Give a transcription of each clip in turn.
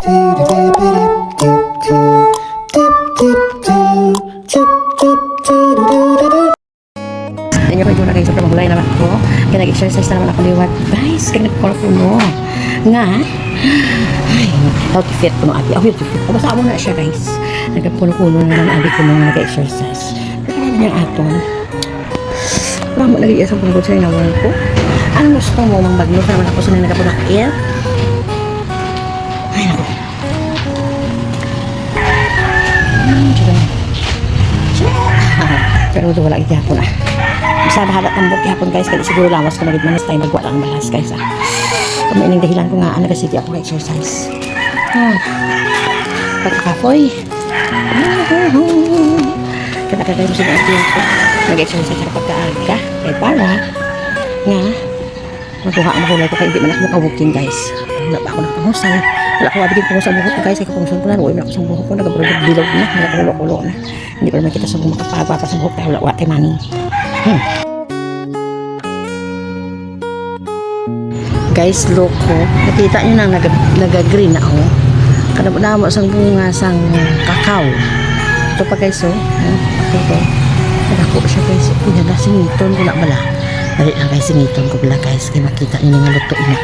Inyo ko na guys, sobrang magulay naman ako. Kaya nag-exercise na naman ako liwat. Guys, kaya nagpuno nga. Ay, healthy fit ko no abi. Healthy fit. Basta mo na siya guys. Nagpuno-puno na naman abi ko nung nag-exercise. Kaya naman yung aton. Parang mo nag-iisang pagod sa inawal ko. Anong gusto mo mang baglok naman ako sa nagkapunakil? Ay, naku. Pero ito wala igyapon ah. Bisa bahalat ng buki hapon guys. Kaya siguro lawas ko na rin manis tayo magwala ang balas guys ah. Kung may dahilan ko nga kasi di ako exercise. Pagkakapoy. Kaya mo sila ang ko. Nag-exercise sa pagkaaga. Kaya para nga makuha ang mahulay ko kaya hindi man ako makabukin guys. Wala pa ako nagpangusay. Wala ko mabigin pangusay ang buhok ko guys. Kaya kapangusay ko na. Huwag na ako sa buhok ko. Nagabrugod bilog na. Nagakulo-kulo na. Hindi pa naman kita sa buhok makapagpapa sa buhok. Kaya wala tayo money. Guys, look ko. Nakita nyo na nag-green ako. Kanamo sang bunga sang kakao. Ito pa guys oh. Ito. Nadako siya guys. Yan na singiton ko na bala. Dali lang guys singiton ko bala guys. Kaya makita nyo nga luto ina.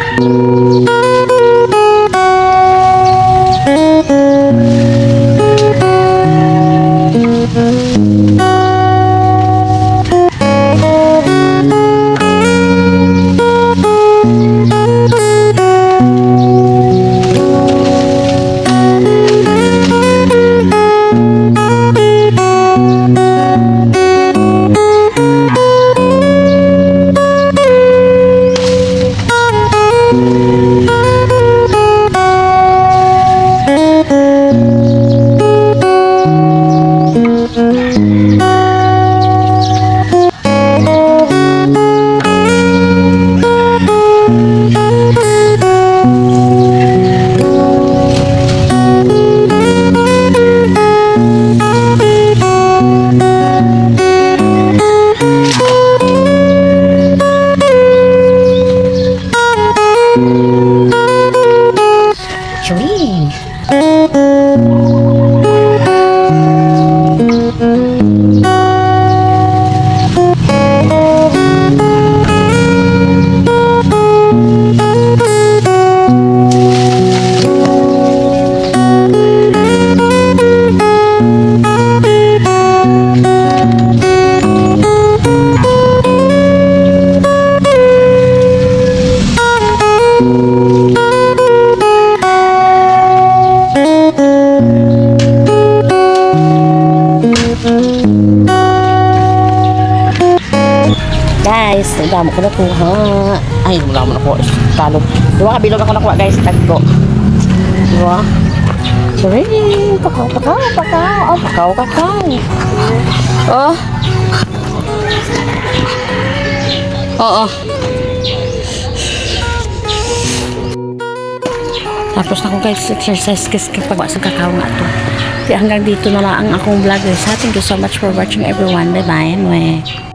Guys, damo ko na kuha. Ay, wala mo na po. Talo. Diba kabilog ako nakuha guys. Tagko. Diba? Sorry. Pakaw. Oh, pakaw. Oh. Oo. Tapos na ko guys exercise kasi kapag sa kakao nga ito. Kaya hanggang dito na lang ang akong vlog guys. Thank you so much for watching everyone. Bye bye.